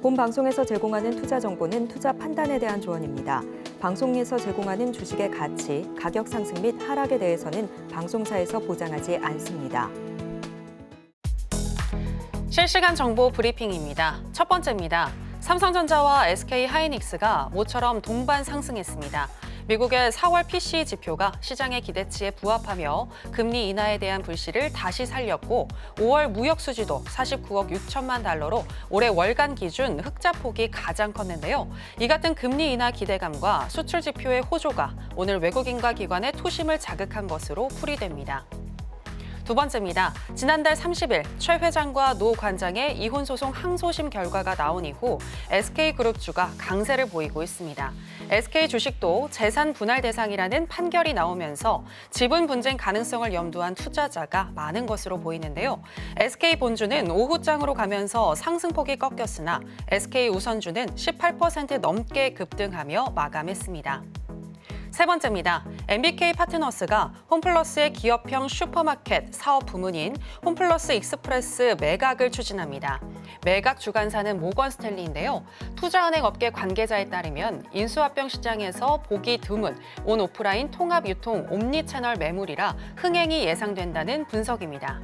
본 방송에서 제공하는 투자 정보는 투자 판단에 대한 조언입니다. 방송에서 제공하는 주식의 가치, 가격 상승 및 하락에 대해서는 방송사에서 보장하지 않습니다. 실시간 정보 브리핑입니다. 첫 번째입니다. 삼성전자와 SK하이닉스가 모처럼 동반 상승했습니다. 미국의 4월 PCE 지표가 시장의 기대치에 부합하며 금리 인하에 대한 불씨를 다시 살렸고 5월 무역 수지도 49억 6천만 달러로 올해 월간 기준 흑자 폭이 가장 컸는데요. 이 같은 금리 인하 기대감과 수출 지표의 호조가 오늘 외국인과 기관의 투심을 자극한 것으로 풀이됩니다. 두 번째입니다. 지난달 30일 최 회장과 노 관장의 이혼 소송 항소심 결과가 나온 이후 SK그룹주가 강세를 보이고 있습니다. SK 주식도 재산 분할 대상이라는 판결이 나오면서 지분 분쟁 가능성을 염두한 투자자가 많은 것으로 보이는데요. SK 본주는 오후장으로 가면서 상승폭이 꺾였으나 SK 우선주는 18% 넘게 급등하며 마감했습니다. 세 번째입니다. MBK 파트너스가 홈플러스의 기업형 슈퍼마켓 사업 부문인 홈플러스 익스프레스 매각을 추진합니다. 매각 주관사는 모건 스탠리인데요. 투자은행 업계 관계자에 따르면 인수합병 시장에서 보기 드문 온오프라인 통합 유통 옴니 채널 매물이라 흥행이 예상된다는 분석입니다.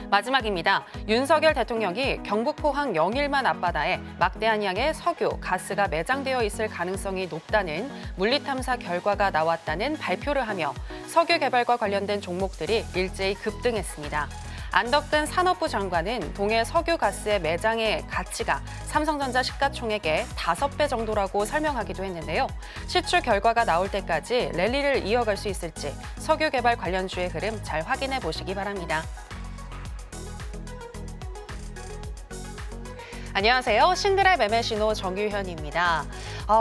마지막입니다. 윤석열 대통령이 경북 포항 영일만 앞바다에 막대한 양의 석유, 가스가 매장되어 있을 가능성이 높다는 물리탐사 결과가 나왔다는 발표를 하며 석유 개발과 관련된 종목들이 일제히 급등했습니다. 안덕근 산업부 장관은 동해 석유 가스의 매장의 가치가 삼성전자 시가총액의 5배 정도라고 설명하기도 했는데요. 시추 결과가 나올 때까지 랠리를 이어갈 수 있을지 석유 개발 관련주의 흐름 잘 확인해 보시기 바랍니다. 안녕하세요. 신들의 매매신호 정유현입니다.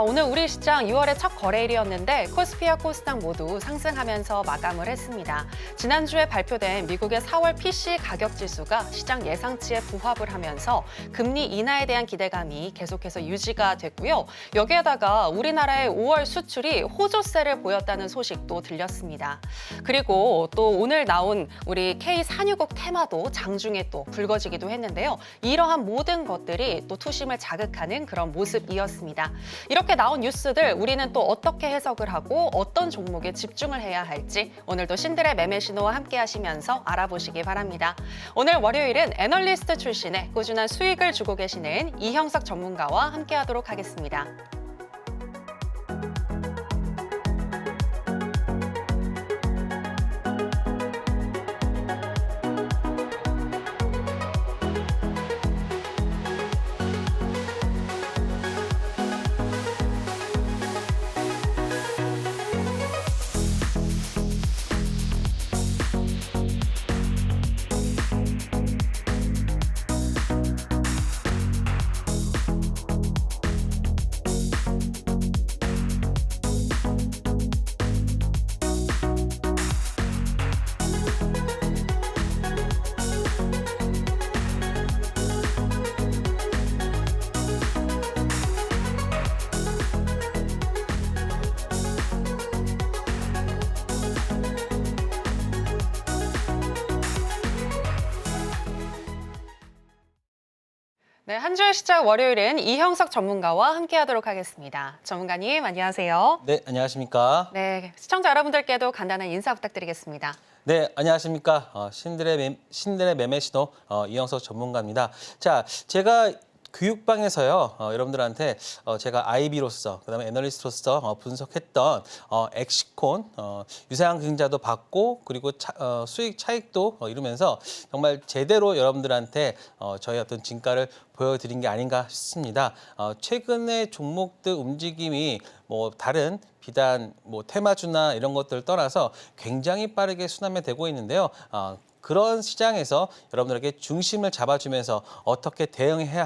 오늘 우리 시장 6월의 첫 거래일이었는데 코스피와 코스닥 모두 상승하면서 마감을 했습니다. 지난주에 발표된 미국의 4월 PCE 가격 지수가 시장 예상치에 부합을 하면서 금리 인하에 대한 기대감이 계속해서 유지가 됐고요. 여기에다가 우리나라의 5월 수출이 호조세를 보였다는 소식도 들렸습니다. 그리고 또 오늘 나온 우리 K460 테마도 장중에 또 불거지기도 했는데요. 이러한 모든 것들이 또 투심을 자극하는 그런 모습이었습니다. 이렇게 나온 뉴스들 우리는 또 어떻게 해석을 하고 어떤 종목에 집중을 해야 할지 오늘도 신들의 매매 신호와 함께 하시면서 알아보시기 바랍니다. 오늘 월요일은 애널리스트 출신의 꾸준한 수익을 주고 계시는 이형석 전문가와 함께 하도록 하겠습니다. 네, 한 주의 시작 월요일은 이형석 전문가와 함께하도록 하겠습니다. 전문가님, 안녕하세요. 네, 안녕하십니까. 네, 시청자 여러분들께도 간단한 인사 부탁드리겠습니다. 네, 안녕하십니까. 신들의 매매 신호 이형석 전문가입니다. 자, 제가 교육방에서요, 여러분들한테 제가 IB로서, 그다음에 애널리스트로서 분석했던 엑시콘, 유사한 증자도 받고, 그리고 수익 차익도 이루면서 정말 제대로 여러분들한테 저희 어떤 진가를 보여드린 게 아닌가 싶습니다. 최근에 종목들 움직임이 다른 비단 테마주나 이런 것들을 떠나서 굉장히 빠르게 순환되고 있는데요. 그런 시장에서 여러분들에게 중심을 잡아주면서 어떻게 대응해야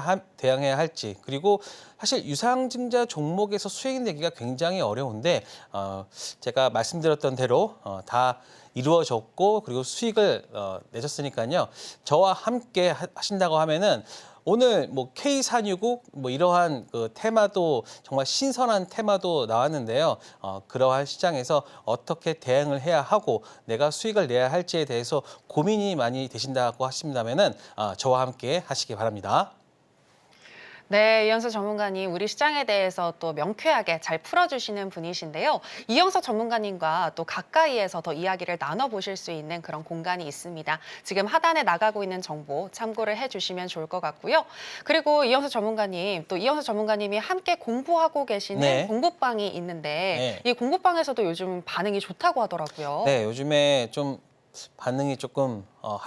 할지, 그리고 사실 유상증자 종목에서 수익 내기가 굉장히 어려운데 제가 말씀드렸던 대로 다 이루어졌고 그리고 수익을 내셨으니까요. 저와 함께 하신다고 하면은 오늘 K460 이러한 그 테마도 정말 신선한 테마도 나왔는데요. 그러한 시장에서 어떻게 대응을 해야 하고 내가 수익을 내야 할지에 대해서 고민이 많이 되신다고 하신다면은 저와 함께 하시기 바랍니다. 네, 이영석 전문가님 우리 시장에 대해서 또 명쾌하게 잘 풀어주시는 분이신데요. 이영석 전문가님과 또 가까이에서 더 이야기를 나눠보실 수 있는 그런 공간이 있습니다. 지금 하단에 나가고 있는 정보 참고를 해주시면 좋을 것 같고요. 그리고 이영석 전문가님, 또 이영석 전문가님이 함께 공부하고 계시는 네. 공부방이 있는데 이 공부방에서도 요즘 반응이 좋다고 하더라고요. 네, 요즘에 좀 반응이 조금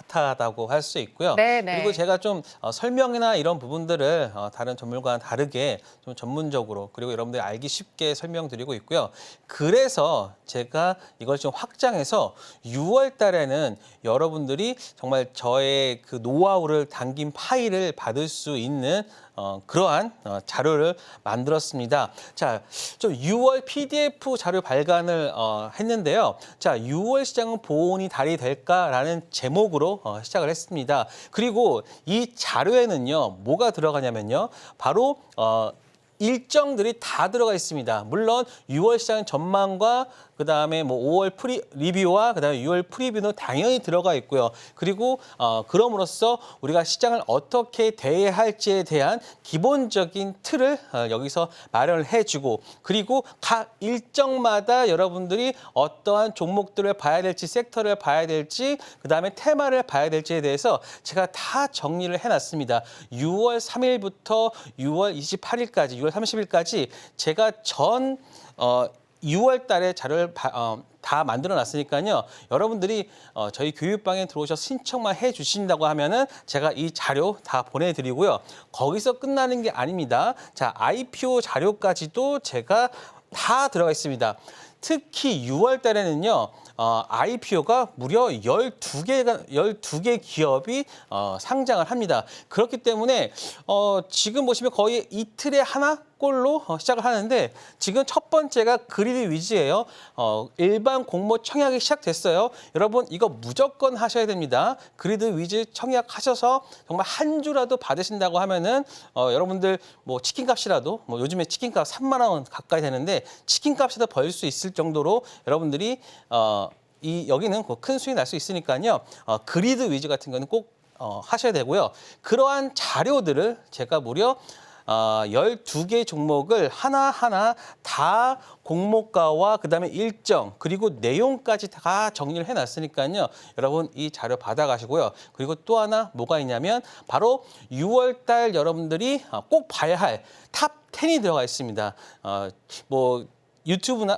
핫하다고 할 수 있고요. 네, 네. 그리고 제가 좀 설명이나 이런 부분들을 다른 전문가와는 다르게 좀 전문적으로 그리고 여러분들이 알기 쉽게 설명드리고 있고요. 그래서 제가 이걸 좀 확장해서 6월 달에는 여러분들이 정말 저의 그 노하우를 담긴 파일을 받을 수 있는 그러한 자료를 만들었습니다. 자, 좀 6월 PDF 자료 발간을 했는데요. 자, 6월 시장은 보온이 달이 될까라는 제목으로 시작을 했습니다. 그리고 이 자료에는요, 뭐가 들어가냐면요, 바로 일정들이 다 들어가 있습니다. 물론 6월 시장 전망과 그다음에 뭐 5월 리뷰와 그다음에 6월 프리뷰는 당연히 들어가 있고요. 그리고 그럼으로써 우리가 시장을 어떻게 대해야 할지에 대한 기본적인 틀을 여기서 마련을 해주고, 그리고 각 일정마다 여러분들이 어떠한 종목들을 봐야 될지, 섹터를 봐야 될지, 그다음에 테마를 봐야 될지에 대해서 제가 다 정리를 해놨습니다. 6월 3일부터 6월 28일까지, 6월 30일까지 제가 6월 달에 자료를 다 만들어 놨으니까요. 여러분들이 저희 교육방에 들어오셔서 신청만 해 주신다고 하면은 제가 이 자료 다 보내드리고요. 거기서 끝나는 게 아닙니다. 자, IPO 자료까지도 제가 다 들어가 있습니다. 특히 6월 달에는요. IPO가 무려 12개 기업이 상장을 합니다. 그렇기 때문에 지금 보시면 거의 이틀에 하나 꼴로 시작을 하는데, 지금 첫 번째가 그리드 위즈예요. 일반 공모 청약이 시작됐어요. 여러분 이거 무조건 하셔야 됩니다. 그리드 위즈 청약하셔서 정말 한 주라도 받으신다고 하면은 여러분들 뭐 치킨값이라도, 뭐 요즘에 치킨값 3만 원 가까이 되는데 치킨값이라도 벌 수 있을 정도로 여러분들이 여기는 큰 수익 날 수 있으니까요. 그리드 위즈 같은 거는 꼭 하셔야 되고요. 그러한 자료들을 제가 무려 12개 종목을 하나하나 다 공모가와 그다음에 일정 그리고 내용까지 다 정리를 해놨으니까요. 여러분 이 자료 받아가시고요. 그리고 또 하나 뭐가 있냐면 바로 6월 달 여러분들이 꼭 봐야 할 탑 10이 들어가 있습니다. 유튜브나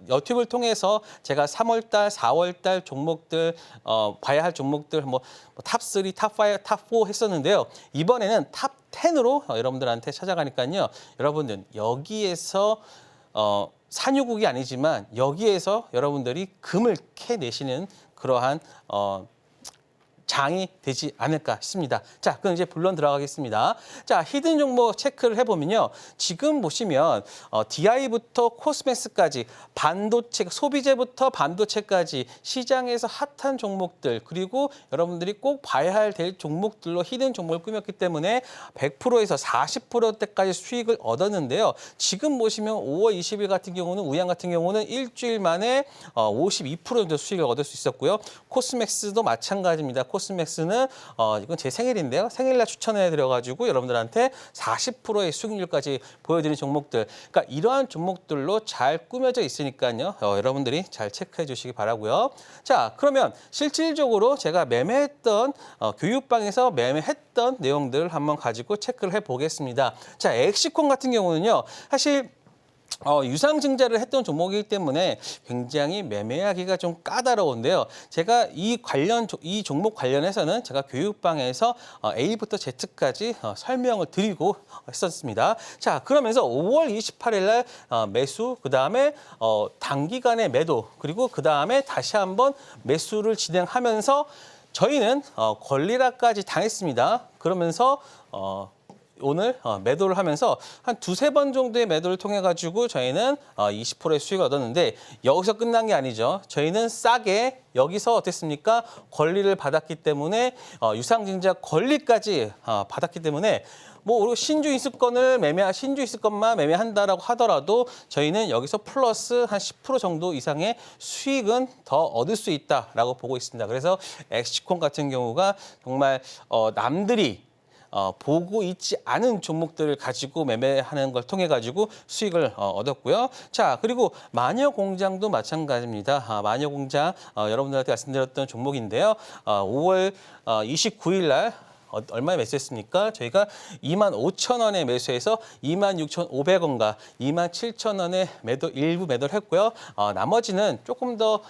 너튜브를 통해서 제가 3월 달, 4월 달 종목들 봐야 할 종목들 탑 3, 탑 5, 탑 4 했었는데요. 이번에는 탑 10으로 여러분들한테 찾아가니까요. 여러분들 여기에서 산유국이 아니지만 여기에서 여러분들이 금을 캐내시는 그러한 장이 되지 않을까 싶습니다. 자, 그럼 이제 본론 들어가겠습니다. 자, 히든 종목 체크를 해보면요. 지금 보시면 DI부터 코스메스까지 반도체, 소비재부터 반도체까지 시장에서 핫한 종목들, 그리고 여러분들이 꼭 봐야 할 종목들로 히든 종목을 꾸몄기 때문에 100%에서 40%대까지 수익을 얻었는데요. 지금 보시면 5월 20일 같은 경우는, 우양 같은 경우는 일주일 만에 52% 정도 수익을 얻을 수 있었고요. 코스맥스도 마찬가지입니다. 코스맥스는 이건 제 생일인데요. 생일날 추천해드려가지고 여러분들한테 40%의 수익률까지 보여드린 종목들. 그러니까 이러한 종목들로 잘 꾸며져 있으니까요. 여러분들이 잘 체크해 주시기 바라고요. 자, 그러면 실질적으로 제가 매매했던 교육방에서 매매했던 내용들을 한번 가지고 체크를 해보겠습니다. 자, 엑시콘 같은 경우는요. 사실 유상증자를 했던 종목이기 때문에 굉장히 매매하기가 좀 까다로운데요. 제가 이 종목 관련해서는 제가 교육방에서 A부터 Z까지 설명을 드리고 했었습니다. 자, 그러면서 5월 28일 날 매수, 그다음에 단기간의 매도, 그리고 그다음에 다시 한번 매수를 진행하면서 저희는 권리락까지 당했습니다. 그러면서 오늘 매도를 하면서 한 두세 번 정도의 매도를 통해 가지고 저희는 20%의 수익을 얻었는데, 여기서 끝난 게 아니죠. 저희는 싸게 여기서 어땠습니까? 권리를 받았기 때문에 유상증자 권리까지 받았기 때문에 신주 인수권만 매매한다라고 하더라도 저희는 여기서 플러스 한 10% 정도 이상의 수익은 더 얻을 수 있다라고 보고 있습니다. 그래서 엑시콘 같은 경우가 정말 남들이 보고 있지 않은 종목들을 가지고 매매하는 걸 통해 가지고 수익을 얻었고요. 자, 그리고 마녀공장도 마찬가지입니다. 마녀공장 여러분들한테 말씀드렸던 종목인데요. 5월 29일 날 얼마에 매수했습니까? 저희가 25,000원에 매수해서 26,500원과 27,000원에 일부 매도를 했고요. 나머지는 조금 더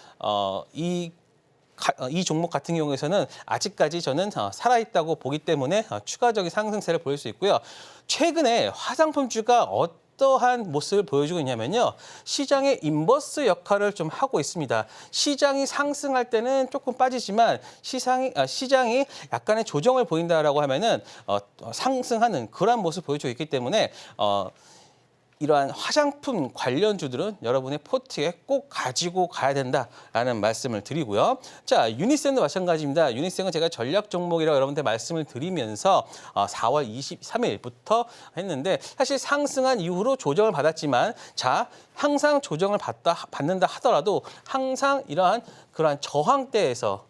이 종목 같은 경우에서는 아직까지 저는 살아있다고 보기 때문에 추가적인 상승세를 보일 수 있고요. 최근에 화장품주가 어떠한 모습을 보여주고 있냐면요. 시장의 인버스 역할을 좀 하고 있습니다. 시장이 상승할 때는 조금 빠지지만 시장이 약간의 조정을 보인다라고 하면은 상승하는 그러한 모습을 보여주고 있기 때문에 이러한 화장품 관련주들은 여러분의 포트에 꼭 가지고 가야 된다라는 말씀을 드리고요. 자, 유니센도 마찬가지입니다. 유니센은 제가 전략 종목이라고 여러분한테 말씀을 드리면서 4월 23일부터 했는데 사실 상승한 이후로 조정을 받았지만 자, 항상 조정을 받는다 하더라도 항상 이러한 그러한 저항대에서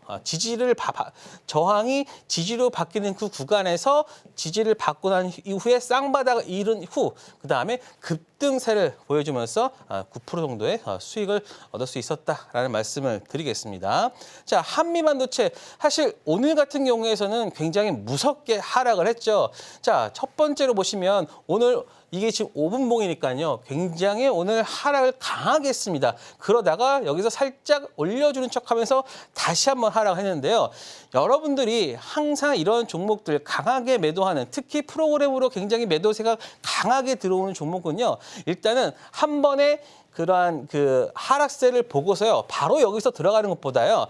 저항이 지지로 바뀌는 그 구간에서 지지를 받고 난 이후에 쌍바닥을 이룬 후 그다음에 급등세를 보여주면서 9% 정도의 수익을 얻을 수 있었다라는 말씀을 드리겠습니다. 자, 한미반도체 사실 오늘 같은 경우에서는 굉장히 무섭게 하락을 했죠. 자, 첫 번째로 보시면 오늘 이게 지금 5분봉이니까요. 굉장히 오늘 하락을 강하게 했습니다. 그러다가 여기서 살짝 올려주는 척하면서 다시 한번 하락했는데요. 여러분들이 항상 이런 종목들 강하게 매도하는 특히 프로그램으로 굉장히 매도세가 강하게 들어오는 종목은요. 일단은 한 번에 그러한 그 하락세를 보고서요. 바로 여기서 들어가는 것보다요.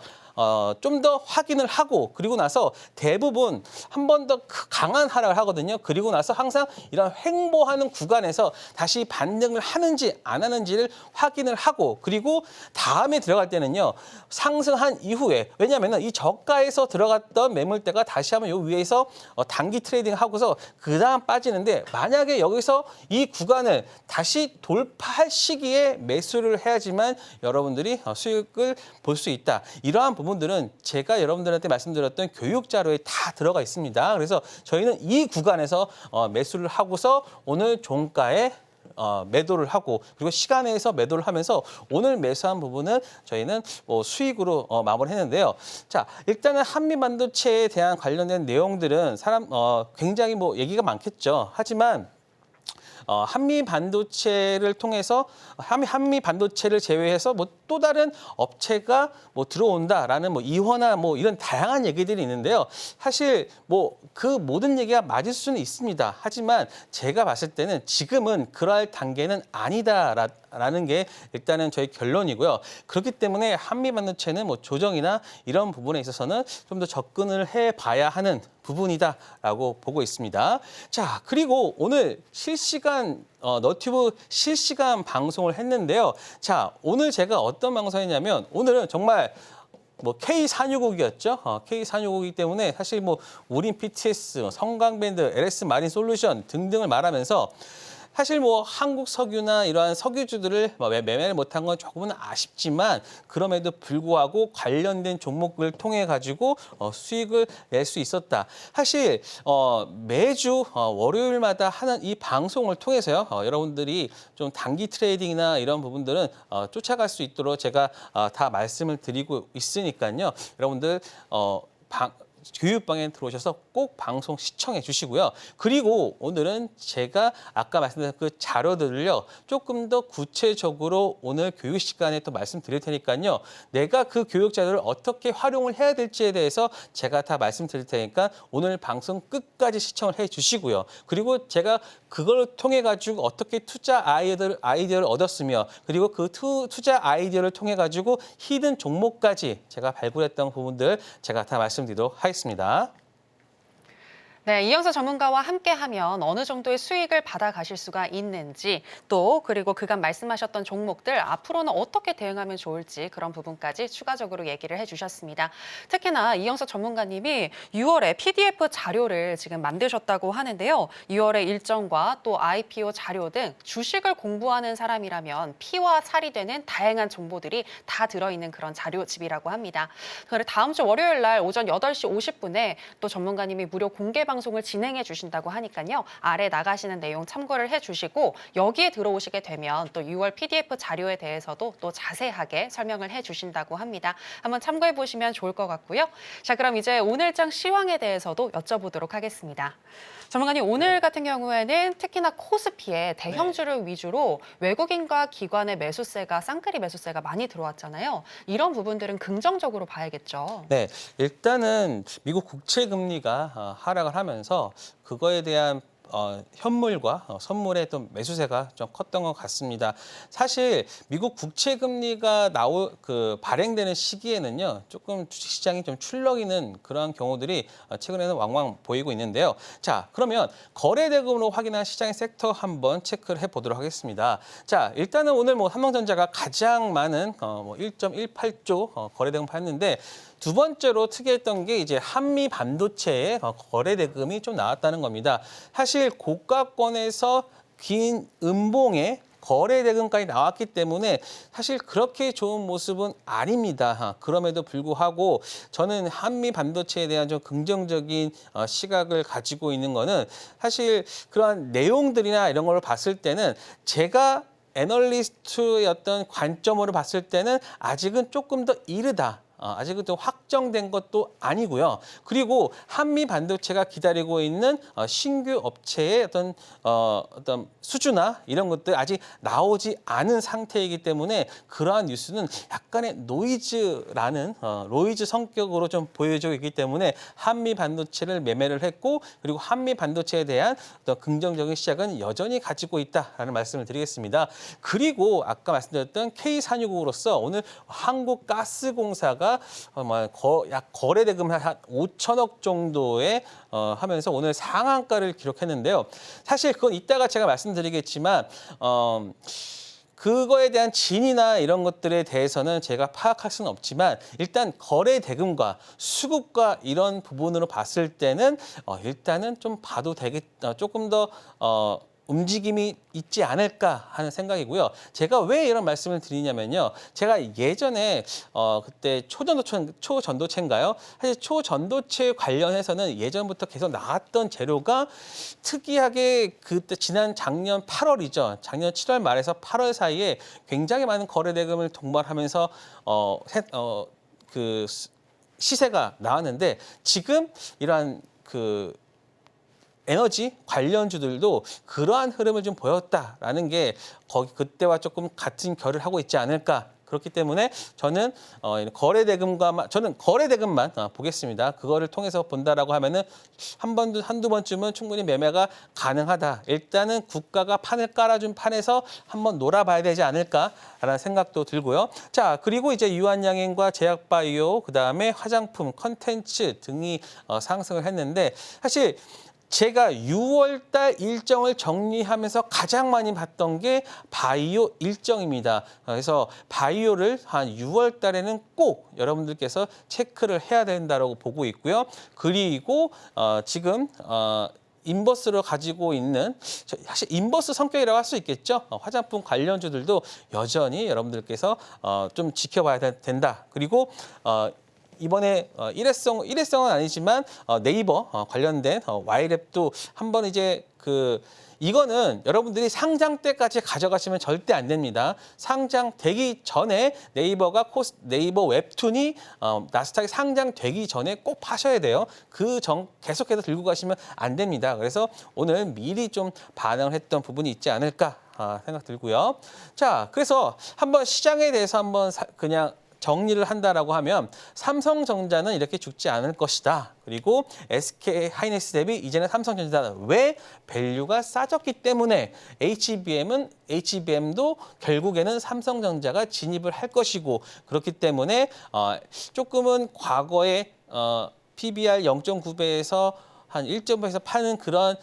좀 더 확인을 하고 그리고 나서 대부분 한 번 더 강한 하락을 하거든요. 그리고 나서 항상 이런 횡보하는 구간에서 다시 반등을 하는지 안 하는지를 확인을 하고 그리고 다음에 들어갈 때는요. 상승한 이후에 왜냐하면 이 저가에서 들어갔던 매물대가 다시 한번 요 위에서 단기 트레이딩 하고서 그 다음 빠지는데 만약에 여기서 이 구간을 다시 돌파할 시기에 매수를 해야지만 여러분들이 수익을 볼 수 있다. 이러한 부분들은 제가 여러분들한테 말씀드렸던 교육 자료에 다 들어가 있습니다. 그래서 저희는 이 구간에서 매수를 하고서 오늘 종가에 매도를 하고 그리고 시간에서 매도를 하면서 오늘 매수한 부분은 저희는 수익으로 마무리했는데요. 자, 일단은 한미반도체에 대한 관련된 내용들은 굉장히 얘기가 많겠죠. 하지만 한미 반도체를 통해서 한미 반도체를 제외해서 또 다른 업체가 들어온다라는 이화나 이런 다양한 얘기들이 있는데요. 사실 그 모든 얘기가 맞을 수는 있습니다. 하지만 제가 봤을 때는 지금은 그럴 단계는 아니다라는 게 일단은 저희 결론이고요. 그렇기 때문에 한미 반도체는 조정이나 이런 부분에 있어서는 좀 더 접근을 해봐야 하는 부분이다라고 보고 있습니다. 자, 그리고 오늘 실시간 너튜브 실시간 방송을 했는데요. 자, 오늘 제가 어떤 방송했냐면 오늘은 정말 K465이었죠. K465이기 때문에 사실 우린 PTS, 성강밴드, LS 마린 솔루션 등등을 말하면서 사실 한국 석유나 이러한 석유주들을 매매를 못한 건 조금은 아쉽지만 그럼에도 불구하고 관련된 종목을 통해 가지고 수익을 낼 수 있었다. 사실 매주 월요일마다 하는 이 방송을 통해서요. 여러분들이 좀 단기 트레이딩이나 이런 부분들은 쫓아갈 수 있도록 제가 다 말씀을 드리고 있으니까요. 여러분들 교육방에 들어오셔서 꼭 방송 시청해 주시고요. 그리고 오늘은 제가 아까 말씀드린 그 자료들을요. 조금 더 구체적으로 오늘 교육 시간에 또 말씀드릴 테니까요. 내가 그 교육 자료를 어떻게 활용을 해야 될지에 대해서 제가 다 말씀드릴 테니까 오늘 방송 끝까지 시청을 해 주시고요. 그리고 제가 그걸 통해 가지고 어떻게 투자 아이디어를 얻었으며 그리고 그 투자 아이디어를 통해 가지고 히든 종목까지 제가 발굴했던 부분들 제가 다 말씀드리도록 하겠습니다. 네, 이영서 전문가와 함께하면 어느 정도의 수익을 받아가실 수가 있는지 또 그리고 그간 말씀하셨던 종목들 앞으로는 어떻게 대응하면 좋을지 그런 부분까지 추가적으로 얘기를 해주셨습니다. 특히나 이영서 전문가님이 6월에 PDF 자료를 지금 만드셨다고 하는데요. 6월의 일정과 또 IPO 자료 등 주식을 공부하는 사람이라면 피와 살이 되는 다양한 정보들이 다 들어있는 그런 자료집이라고 합니다. 그래서 다음 주 월요일 날 오전 8시 50분에 또 전문가님이 무료 공개 방송 방송을 진행해 주신다고 하니까요. 아래 나가시는 내용 참고를 해주시고 여기에 들어오시게 되면 또 6월 PDF 자료에 대해서도 또 자세하게 설명을 해주신다고 합니다. 한번 참고해 보시면 좋을 것 같고요. 자, 그럼 이제 오늘장 시황에 대해서도 여쭤보도록 하겠습니다. 전문가님, 오늘 같은 경우에는 특히나 코스피에 대형주를 위주로 외국인과 기관의 매수세가 쌍끌이 매수세가 많이 들어왔잖아요. 이런 부분들은 긍정적으로 봐야겠죠. 네, 일단은 미국 국채 금리가 하락을 하면서 그거에 대한 현물과 선물의 또 매수세가 좀 컸던 것 같습니다. 사실 미국 국채 금리가 발행되는 시기에는요, 조금 주식시장이 좀 출렁이는 그러한 경우들이 최근에는 왕왕 보이고 있는데요. 자, 그러면 거래대금으로 확인한 시장의 섹터 한번 체크를 해보도록 하겠습니다. 자, 일단은 오늘 삼성전자가 가장 많은 1.18조 거래대금 팔았는데. 두 번째로 특이했던 게 이제 한미 반도체의 거래 대금이 좀 나왔다는 겁니다. 사실 고가권에서 긴 음봉의 거래 대금까지 나왔기 때문에 사실 그렇게 좋은 모습은 아닙니다. 그럼에도 불구하고 저는 한미 반도체에 대한 좀 긍정적인 시각을 가지고 있는 거는 사실 그런 내용들이나 이런 걸 봤을 때는 제가 애널리스트의 어떤 관점으로 봤을 때는 아직은 조금 더 이르다. 아직은 좀 확정된 것도 아니고요. 그리고 한미 반도체가 기다리고 있는 신규 업체의 어떤 수주나 이런 것들 아직 나오지 않은 상태이기 때문에 그러한 뉴스는 약간의 노이즈 성격으로 좀 보여지고 있기 때문에 한미 반도체를 매매를 했고 그리고 한미 반도체에 대한 어떤 긍정적인 시작은 여전히 가지고 있다라는 말씀을 드리겠습니다. 그리고 아까 말씀드렸던 K465로서 오늘 한국가스공사가 약 거래 대금 한 5천억 정도에 하면서 오늘 상한가를 기록했는데요. 사실 그건 이따가 제가 말씀드리겠지만 그거에 대한 진이나 이런 것들에 대해서는 제가 파악할 수는 없지만 일단 거래 대금과 수급과 이런 부분으로 봤을 때는 일단은 좀 봐도 조금 더 움직임이 있지 않을까 하는 생각이고요. 제가 왜 이런 말씀을 드리냐면요. 제가 예전에 그때 초전도체인가요? 사실 초전도체 관련해서는 예전부터 계속 나왔던 재료가 특이하게 그때 작년 8월이죠. 작년 7월 말에서 8월 사이에 굉장히 많은 거래 대금을 동반하면서 그 시세가 나왔는데 지금 이러한 에너지 관련주들도 그러한 흐름을 좀 보였다라는 게 그때와 조금 같은 결을 하고 있지 않을까. 그렇기 때문에 저는 거래 대금만 보겠습니다. 그거를 통해서 본다라고 하면은 한두 번쯤은 충분히 매매가 가능하다. 일단은 국가가 판을 깔아준 판에서 한번 놀아봐야 되지 않을까라는 생각도 들고요. 자, 그리고 이제 유한양행과 제약바이오, 그다음에 화장품, 컨텐츠 등이 상승을 했는데 사실 제가 6월 달 일정을 정리하면서 가장 많이 봤던 게 바이오 일정입니다. 그래서 바이오를 한 6월 달에는 꼭 여러분들께서 체크를 해야 된다고 보고 있고요. 그리고 지금 인버스로 가지고 있는 사실 인버스 성격이라고 할 수 있겠죠. 화장품 관련주들도 여전히 여러분들께서 좀 지켜봐야 된다. 그리고 이번에 일회성은 아니지만 네이버 관련된 Y랩도 한번 이제 이거는 여러분들이 상장 때까지 가져가시면 절대 안 됩니다. 상장되기 전에 네이버 웹툰이 나스닥에 상장되기 전에 꼭 파셔야 돼요. 계속해서 들고 가시면 안 됩니다. 그래서 오늘 미리 좀 반응을 했던 부분이 있지 않을까 생각 들고요. 자, 그래서 한번 시장에 대해서 한번 그냥 정리를 한다라고 하면 삼성전자는 이렇게 죽지 않을 것이다. 그리고 SK 하이닉스 대비 이제는 삼성전자는 왜 밸류가 싸졌기 때문에 HBM도 결국에는 삼성전자가 진입을 할 것이고 그렇기 때문에 조금은 과거에 PBR 0.9배에서 한 1.5에서 파는 그런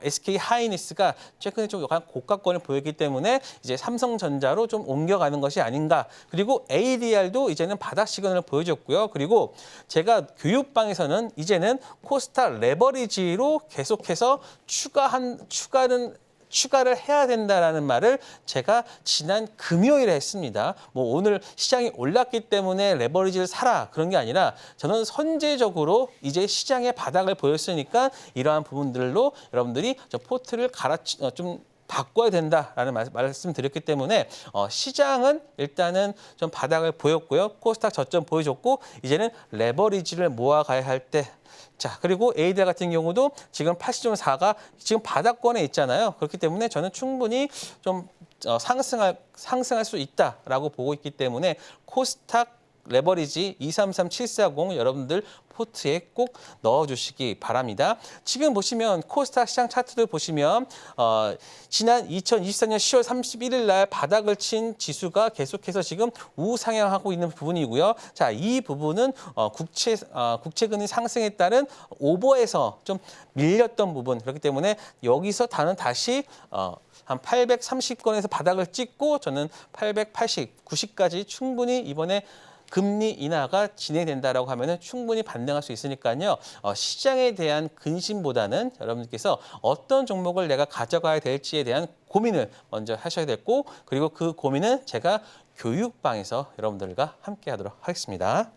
SK 하이닉스가 최근에 좀 약간 고가권을 보였기 때문에 이제 삼성전자로 좀 옮겨가는 것이 아닌가. 그리고 ADR도 이제는 바닥 시그널을 보여줬고요. 그리고 제가 교육방에서는 이제는 코스타 레버리지로 계속해서 추가는 추가를 해야 된다라는 말을 제가 지난 금요일에 했습니다. 뭐 오늘 시장이 올랐기 때문에 레버리지를 사라 그런 게 아니라 저는 선제적으로 이제 시장의 바닥을 보였으니까 이러한 부분들로 여러분들이 포트를 좀 바꿔야 된다라는 말씀드렸기 때문에 시장은 일단은 좀 바닥을 보였고요. 코스닥 저점 보여줬고 이제는 레버리지를 모아가야 할 때. 자, 그리고 에이드 같은 경우도 지금 80.4가 지금 바닥권에 있잖아요. 그렇기 때문에 저는 충분히 좀 상승할 수 있다라고 보고 있기 때문에 코스닥 레버리지 233740 여러분들 포트에 꼭 넣어주시기 바랍니다. 지금 보시면 코스닥 시장 차트를 보시면 지난 2024년 10월 31일 날 바닥을 친 지수가 계속해서 지금 우상향하고 있는 부분이고요. 자, 이 부분은 국채금리 상승에 따른 오버에서 좀 밀렸던 부분 그렇기 때문에 여기서 다시 한 830권에서 바닥을 찍고 저는 880, 90까지 충분히 이번에 금리 인하가 진행된다라고 하면은 충분히 반등할 수 있으니까요. 시장에 대한 근심보다는 여러분들께서 어떤 종목을 내가 가져가야 될지에 대한 고민을 먼저 하셔야 됐고 그리고 그 고민은 제가 교육방에서 여러분들과 함께 하도록 하겠습니다.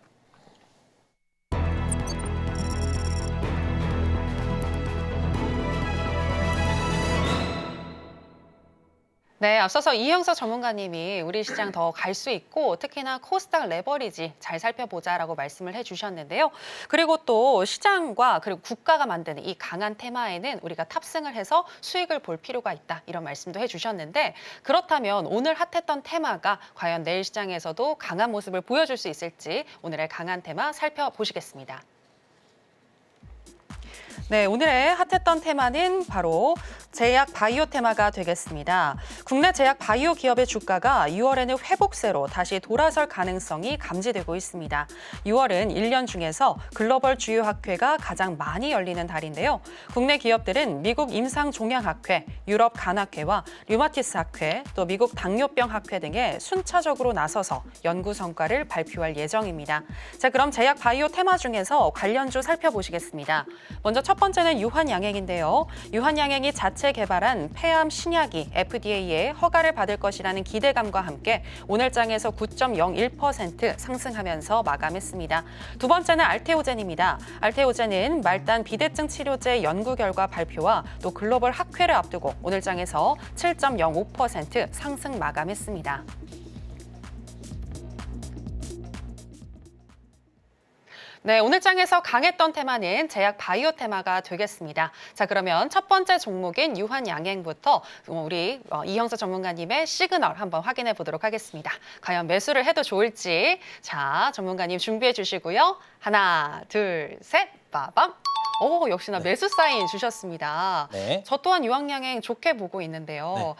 네, 앞서서 이형석 전문가님이 우리 시장 더 갈 수 있고 특히나 코스닥 레버리지 잘 살펴보자라고 말씀을 해주셨는데요. 그리고 또 시장과 그리고 국가가 만드는 이 강한 테마에는 우리가 탑승을 해서 수익을 볼 필요가 있다 이런 말씀도 해주셨는데 그렇다면 오늘 핫했던 테마가 과연 내일 시장에서도 강한 모습을 보여줄 수 있을지 오늘의 강한 테마 살펴보시겠습니다. 네, 오늘의 핫했던 테마는 바로 제약 바이오 테마가 되겠습니다. 국내 제약 바이오 기업의 주가가 6월에는 회복세로 다시 돌아설 가능성이 감지되고 있습니다. 6월은 1년 중에서 글로벌 주요 학회가 가장 많이 열리는 달인데요. 국내 기업들은 미국 임상종양학회, 유럽 간학회와 류마티스 학회, 또 미국 당뇨병 학회 등에 순차적으로 나서서 연구 성과를 발표할 예정입니다. 자, 그럼 제약 바이오 테마 중에서 관련주 살펴보시겠습니다. 먼저 첫 번째는 유한양행인데요. 유한양행이 자체 개발한 폐암 신약이 FDA의 허가를 받을 것이라는 기대감과 함께 오늘 장에서 9.01% 상승하면서 마감했습니다. 두 번째는 알테오젠입니다. 알테오젠은 말단 비대증 치료제 연구 결과 발표와 또 글로벌 학회를 앞두고 오늘 장에서 7.05% 상승 마감했습니다. 네, 오늘 장에서 강했던 테마는 제약 바이오 테마가 되겠습니다. 자, 그러면 첫 번째 종목인 유한양행부터 우리 이형석 전문가님의 시그널 한번 확인해 보도록 하겠습니다. 과연 매수를 해도 좋을지. 자, 전문가님 준비해 주시고요. 하나, 둘, 셋, 빠밤. 오, 역시나 매수 사인 주셨습니다. 네. 저 또한 유한양행 좋게 보고 있는데요.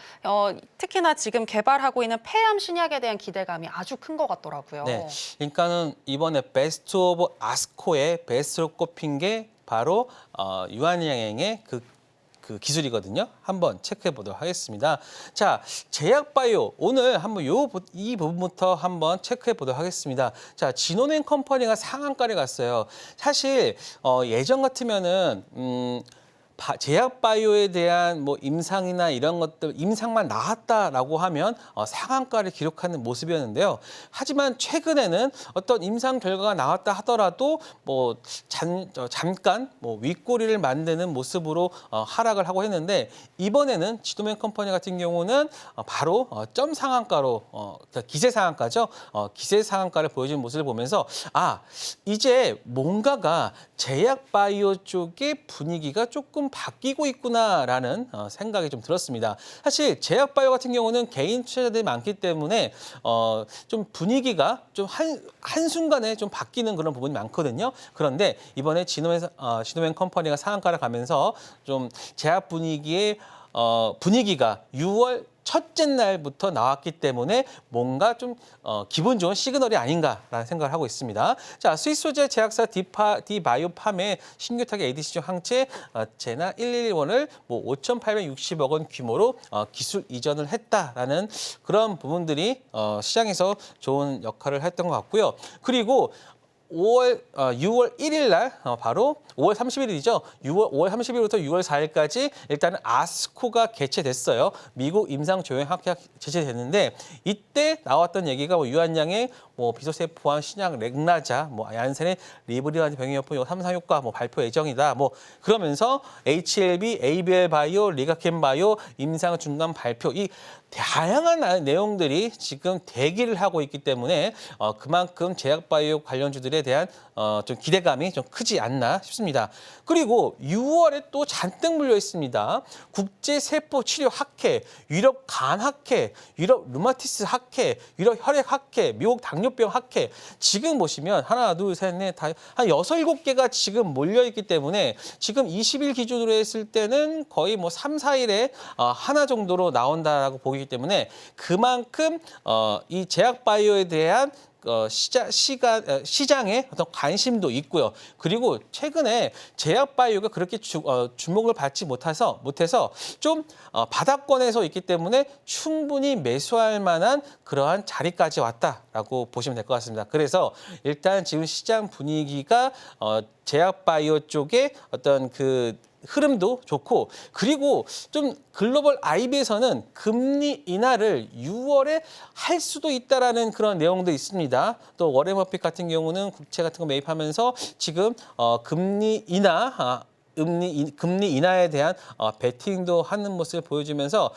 특히나 지금 개발하고 있는 폐암 신약에 대한 기대감이 아주 큰 것 같더라고요. 네, 그러니까는 이번에 베스트 오브 아스코의 베스트로 꼽힌 게 바로 유한양행의 그 기술이거든요. 한번 체크해 보도록 하겠습니다. 자, 제약바이오 오늘 한번 이 부분부터 한번 체크해 보도록 하겠습니다. 자, 진원행 컴퍼니가 상한가를 갔어요. 사실 예전 같으면은 제약바이오에 대한 뭐 임상이나 이런 것들 임상만 나왔다라고 하면 상한가를 기록하는 모습이었는데요. 하지만 최근에는 어떤 임상 결과가 나왔다 하더라도 뭐 잠깐 뭐 윗꼬리를 만드는 모습으로 하락을 하고 했는데 이번에는 지도맨 컴퍼니 같은 경우는 바로 점 상한가로 기세 상한가죠. 기세 상한가를 보여주는 모습을 보면서 이제 뭔가가 제약바이오 쪽의 분위기가 조금 바뀌고 있구나라는 생각이 좀 들었습니다. 사실 제약바이오 같은 경우는 개인 투자자들이 많기 때문에 좀 분위기가 좀 한순간에 좀 바뀌는 그런 부분이 많거든요. 그런데 이번에 지노맨 컴퍼니가 상한가를 가면서 좀 제약 분위기가 6월 첫째 날부터 나왔기 때문에 뭔가 좀 기분 좋은 시그널이 아닌가라는 생각을 하고 있습니다. 자, 스위스 소재 제약사 디바이오팜의 신규 타겟 ADC종 항체 제나 111을 뭐 5,860억 원 규모로 기술 이전을 했다라는 그런 부분들이 시장에서 좋은 역할을 했던 것 같고요. 그리고 6월 1일 날 바로 5월 30일이죠. 5월 30일부터 6월 4일까지 일단은 아스코가 개최됐어요. 미국 임상조행학회 개최됐는데 이때 나왔던 얘기가 뭐 유한양의 뭐 비소세포암 신약 렉나자, 뭐 얀센의 리브리반트 병행여품 3상 효과 뭐 발표 예정이다. 뭐 그러면서 HLB, ABL 바이오, 리가켄 바이오 임상 중간 발표 이 다양한 내용들이 지금 대기를 하고 있기 때문에 그만큼 제약바이오 관련주들에 대한 좀 기대감이 좀 크지 않나 싶습니다. 그리고 6월에 또 잔뜩 물려 있습니다. 국제세포치료학회, 유럽 간학회, 유럽 루마티스 학회, 유럽 혈액학회, 미국 당뇨병 학회 지금 보시면 하나, 둘, 셋, 넷, 다 한 6, 7개가 지금 몰려 있기 때문에 지금 20일 기준으로 했을 때는 거의 뭐 3, 4일에 하나 정도로 나온다라고 보기 때문에 그만큼 이 제약바이오에 대한 시장에 어떤 관심도 있고요. 그리고 최근에 제약바이오가 그렇게 주목을 받지 못해서 좀 바닥권에서 있기 때문에 충분히 매수할 만한 그러한 자리까지 왔다라고 보시면 될 것 같습니다. 그래서 일단 지금 시장 분위기가 제약바이오 쪽에 어떤 그 흐름도 좋고 그리고 좀 글로벌 IB에서는 금리 인하를 6월에 할 수도 있다라는 그런 내용도 있습니다. 또 워렌 버핏 같은 경우는 국채 같은 거 매입하면서 지금 금리 인하에 대한 베팅도 하는 모습을 보여주면서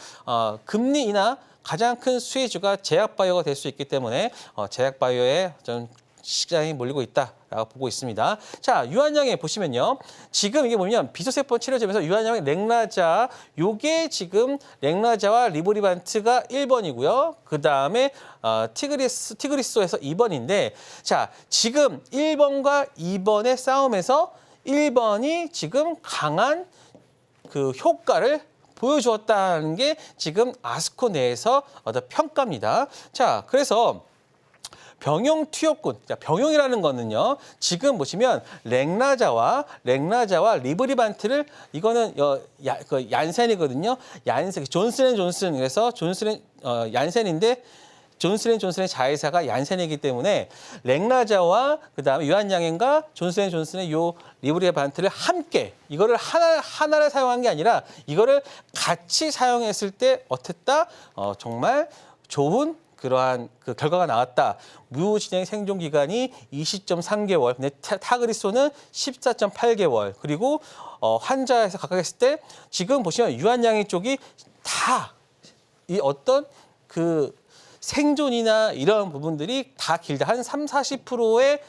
금리 인하 가장 큰 수혜주가 제약바이오가 될 수 있기 때문에 제약바이오에 좀 시장이 몰리고 있다라고 보고 있습니다. 자, 유한양에 보시면요. 지금 이게 뭐냐면 비소세포 치료제면서 유한양의 렉나자, 요게 지금 렉나자와 리브리반트가 1번이고요. 그다음에 티그리소에서 2번인데 자, 지금 1번과 2번의 싸움에서 1번이 지금 강한 그 효과를 보여주었다는 게 지금 아스코 내에서 어떤 평가입니다. 자, 그래서 병용 투여군, 병용이라는 거는요. 지금 보시면 렉나자와 리브리반트를 이거는 얀센이거든요. 얀센, 존슨앤존슨 그래서 얀센인데 존슨앤존슨의 자회사가 얀센이기 때문에 렉나자와 그다음에 유한양행과 존슨앤존슨의 요 리브리반트를 함께 이거를 하나를 사용한 게 아니라 이거를 같이 사용했을 때 어땠다? 정말 좋은 그러한 그 결과가 나왔다. 무진행 생존 기간이 20.3개월, 근데 타그리소는 14.8개월. 그리고 환자에서 각각 했을 때 지금 보시면 유한양행 쪽이 다 이 어떤 그 생존이나 이런 부분들이 다 길다. 한 30~40%의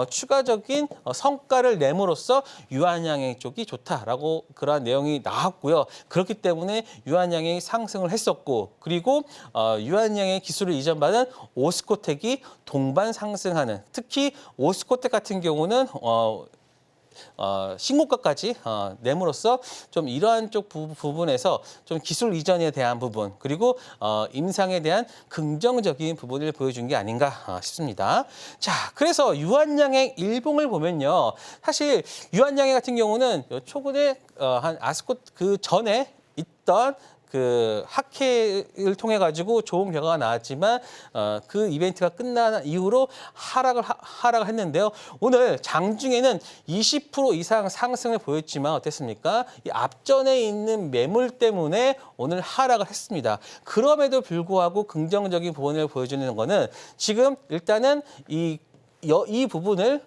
추가적인 성과를 내므로써 유한양행 쪽이 좋다라고 그러한 내용이 나왔고요. 그렇기 때문에 유한양행이 상승을 했었고 그리고 유한양행 기술을 이전받은 오스코텍이 동반 상승하는 특히 오스코텍 같은 경우는 신고가까지 내므로써 좀 이러한 쪽 부분에서 좀 기술 이전에 대한 부분 그리고 임상에 대한 긍정적인 부분을 보여준 게 아닌가 싶습니다. 자, 그래서 유한양행 일봉을 보면요, 사실 유한양행 같은 경우는 초근에 한 아스코 그 전에 있던 그 학회를 통해 가지고 좋은 결과가 나왔지만 그 이벤트가 끝난 이후로 하락을 했는데요. 오늘 장중에는 20% 이상 상승을 보였지만 어땠습니까? 이 앞전에 있는 매물 때문에 오늘 하락을 했습니다. 그럼에도 불구하고 긍정적인 부분을 보여주는 거는 지금 일단은 이 부분의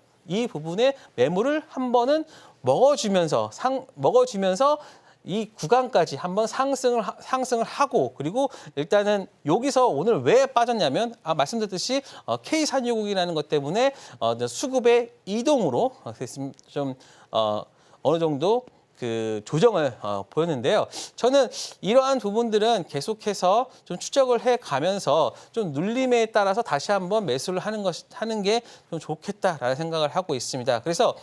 매물을 한 번은 먹어주면서 이 구간까지 한번 상승을 하고 그리고 일단은 여기서 오늘 왜 빠졌냐면 말씀드렸듯이 K산유국이라는 것 때문에 수급의 이동으로 좀 어느 정도 그 조정을 보였는데요. 저는 이러한 부분들은 계속해서 좀 추적을 해 가면서 좀 눌림에 따라서 다시 한번 매수를 하는 게 좀 좋겠다라는 생각을 하고 있습니다. 그래서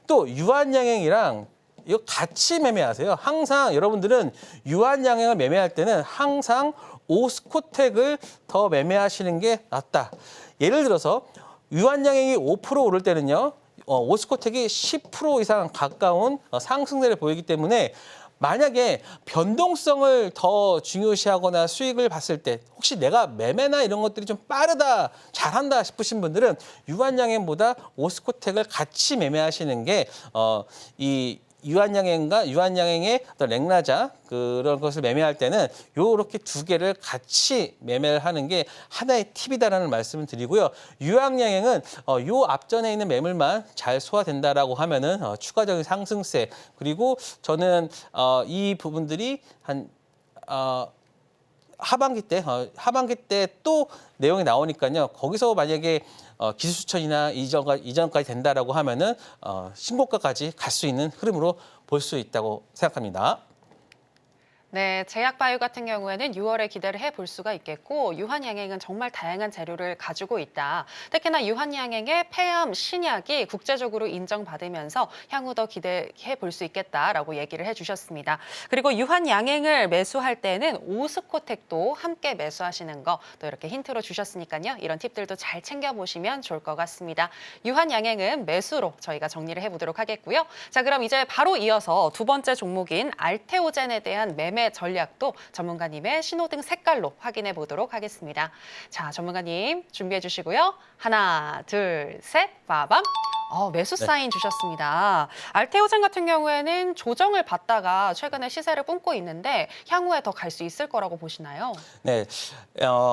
또 유한양행이랑 이거 같이 매매하세요. 항상 여러분들은 유한양행을 매매할 때는 항상 오스코텍을 더 매매하시는 게 낫다. 예를 들어서 유한양행이 5% 오를 때는요. 오스코텍이 10% 이상 가까운 상승세를 보이기 때문에 만약에 변동성을 더 중요시하거나 수익을 봤을 때 혹시 내가 매매나 이런 것들이 좀 빠르다, 잘한다 싶으신 분들은 유한양행보다 오스코텍을 같이 매매하시는 게 이 유한양행과 유한양행의 어떤 랭라자 그런 것을 매매할 때는 요렇게 두 개를 같이 매매를 하는 게 하나의 팁이다라는 말씀을 드리고요. 유한양행은 요 앞전에 있는 매물만 잘 소화된다라고 하면은 추가적인 상승세 그리고 저는 이 부분들이 한 하반기 때 또 내용이 나오니까요. 거기서 만약에 기술 추천이나 이전까지 된다라고 하면은 신고가까지 갈 수 있는 흐름으로 볼 수 있다고 생각합니다. 네, 제약바이오 같은 경우에는 6월에 기대를 해볼 수가 있겠고 유한양행은 정말 다양한 재료를 가지고 있다. 특히나 유한양행의 폐암 신약이 국제적으로 인정받으면서 향후 더 기대해 볼 수 있겠다라고 얘기를 해주셨습니다. 그리고 유한양행을 매수할 때는 오스코텍도 함께 매수하시는 거 또 이렇게 힌트로 주셨으니까요. 이런 팁들도 잘 챙겨보시면 좋을 것 같습니다. 유한양행은 매수로 저희가 정리를 해보도록 하겠고요. 자, 그럼 이제 바로 이어서 두 번째 종목인 알테오젠에 대한 매매 전략도 전문가님의 신호등 색깔로 확인해 보도록 하겠습니다. 자, 전문가님 준비해 주시고요. 하나, 둘, 셋, 빠밤. 매수 사인 주셨습니다. 알테오젠 같은 경우에는 조정을 받다가 최근에 시세를 뿜고 있는데 향후에 더 갈 수 있을 거라고 보시나요? 네,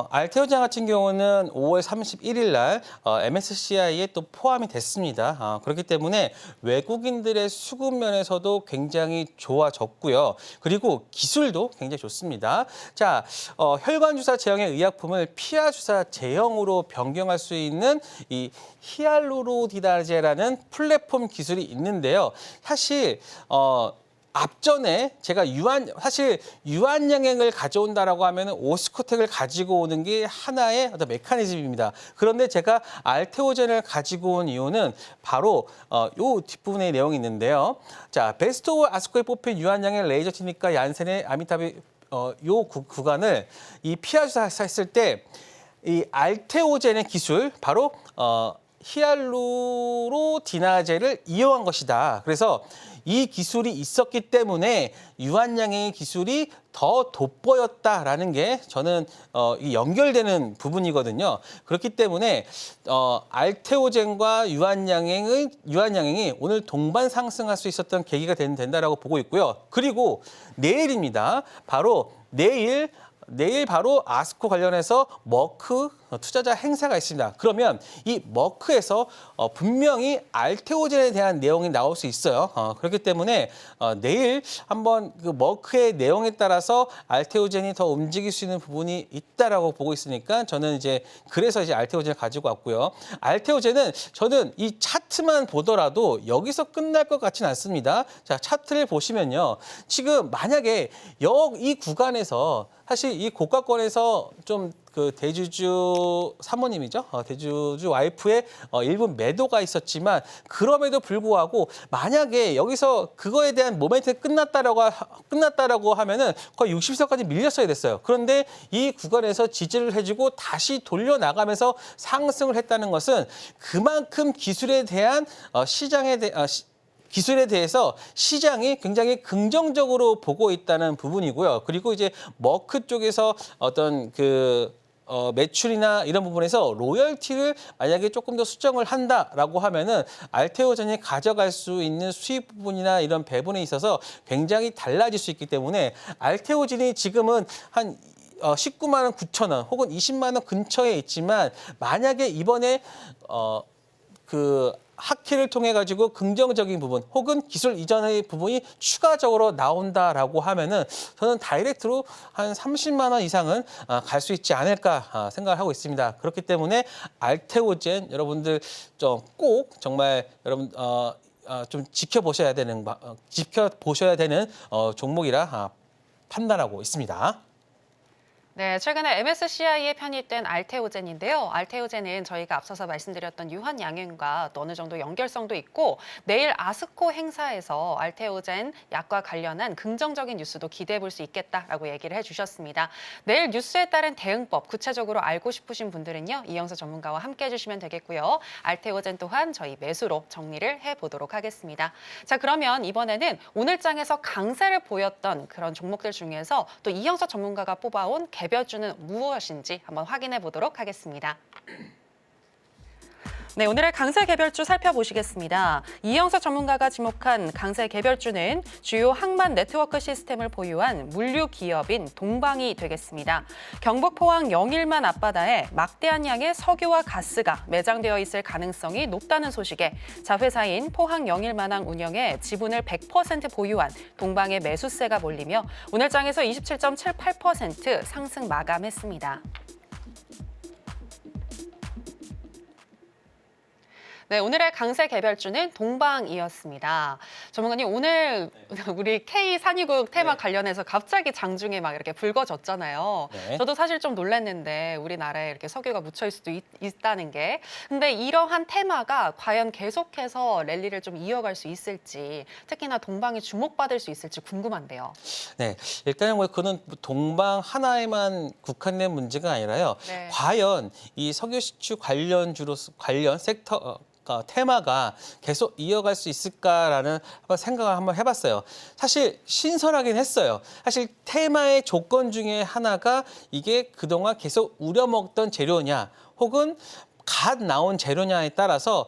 알테오젠 같은 경우는 5월 31일 날 MSCI에 또 포함이 됐습니다. 그렇기 때문에 외국인들의 수급 면에서도 굉장히 좋아졌고요. 그리고 기술도 굉장히 좋습니다. 자, 혈관 주사 제형의 의약품을 피하 주사 제형으로 변경할 수 있는 이 히알루로니다제라는 플랫폼 기술이 있는데요. 사실 앞전에 제가 유한양행을 가져온다라고 하면 오스코텍을 가지고 오는 게 하나의 어떤 메커니즘입니다. 그런데 제가 알테오젠을 가지고 온 이유는 바로 요 뒷부분에 내용이 있는데요. 자, 베스트 오브 아스코에 뽑힌 유한양행 레이저 티닉과 얀센의 아미타비 요 구간을 이 피아주사 했을 때 이 알테오젠의 기술 바로 히알루로니다제를 이용한 것이다. 그래서 이 기술이 있었기 때문에 유한양행의 기술이 더 돋보였다라는 게 저는 연결되는 부분이거든요. 그렇기 때문에 알테오젠과 유한양행이 오늘 동반 상승할 수 있었던 계기가 된다라고 보고 있고요. 그리고 내일입니다. 바로 내일 바로 아스코 관련해서 머크 투자자 행사가 있습니다. 그러면 이 머크에서 분명히 알테오젠에 대한 내용이 나올 수 있어요. 그렇기 때문에 내일 한번 그 머크의 내용에 따라서 알테오젠이 더 움직일 수 있는 부분이 있다라고 보고 있으니까 저는 그래서 알테오젠을 가지고 왔고요. 알테오젠은 저는 이 차트만 보더라도 여기서 끝날 것 같지는 않습니다. 자, 차트를 보시면요. 지금 만약에 이 구간에서 사실 이 고가권에서 좀 그 대주주 사모님이죠. 대주주 와이프의 일부 매도가 있었지만 그럼에도 불구하고 만약에 여기서 그거에 대한 모멘텀이 끝났다라고 하면은 거의 60선까지 밀렸어야 됐어요. 그런데 이 구간에서 지지를 해주고 다시 돌려나가면서 상승을 했다는 것은 그만큼 기술에 대한 기술에 대해서 시장이 굉장히 긍정적으로 보고 있다는 부분이고요. 그리고 이제 머크 쪽에서 어떤 매출이나 이런 부분에서 로열티를 만약에 조금 더 수정을 한다라고 하면은 알테오젠이 가져갈 수 있는 수익 부분이나 이런 배분에 있어서 굉장히 달라질 수 있기 때문에 알테오젠이 지금은 한 19만 원 9천 원 혹은 20만 원 근처에 있지만 만약에 이번에 하키를 통해 가지고 긍정적인 부분 혹은 기술 이전의 부분이 추가적으로 나온다라고 하면은 저는 다이렉트로 한 30만 원 이상은 갈 수 있지 않을까 생각을 하고 있습니다. 그렇기 때문에 알테오젠 여러분들 좀 꼭 정말 여러분 좀 지켜보셔야 되는 종목이라 판단하고 있습니다. 네, 최근에 MSCI에 편입된 알테오젠인데요. 알테오젠은 저희가 앞서서 말씀드렸던 유한양행과 또 어느 정도 연결성도 있고 내일 아스코 행사에서 알테오젠 약과 관련한 긍정적인 뉴스도 기대해 볼 수 있겠다라고 얘기를 해주셨습니다. 내일 뉴스에 따른 대응법 구체적으로 알고 싶으신 분들은요. 이영서 전문가와 함께 해주시면 되겠고요. 알테오젠 또한 저희 매수로 정리를 해보도록 하겠습니다. 자, 그러면 이번에는 오늘 장에서 강세를 보였던 그런 종목들 중에서 또 이영서 전문가가 뽑아온 개별주는 무엇인지 한번 확인해 보도록 하겠습니다. 네, 오늘의 강세 개별주 살펴보시겠습니다. 이영서 전문가가 지목한 강세 개별주는 주요 항만 네트워크 시스템을 보유한 물류 기업인 동방이 되겠습니다. 경북 포항 영일만 앞바다에 막대한 양의 석유와 가스가 매장되어 있을 가능성이 높다는 소식에 자회사인 포항 영일만항 운영에 지분을 100% 보유한 동방의 매수세가 몰리며 오늘 장에서 27.78% 상승 마감했습니다. 네, 오늘의 강세 개별주는 동방이었습니다. 전문가님, 오늘 우리 K329 테마 관련해서 갑자기 장중에 막 이렇게 불거졌잖아요. 네. 저도 사실 좀 놀랐는데 우리나라에 이렇게 석유가 묻혀있을 수도 있다는 게. 근데 이러한 테마가 과연 계속해서 랠리를 좀 이어갈 수 있을지, 특히나 동방이 주목받을 수 있을지 궁금한데요. 네, 일단은 뭐 그는 동방 하나에만 국한된 문제가 아니라요. 네. 과연 이 석유 시추 관련 섹터 테마가 계속 이어갈 수 있을까라는 한번 생각을 한번 해봤어요. 사실 신선하긴 했어요. 사실 테마의 조건 중에 하나가 이게 그동안 계속 우려먹던 재료냐 혹은 갓 나온 재료냐에 따라서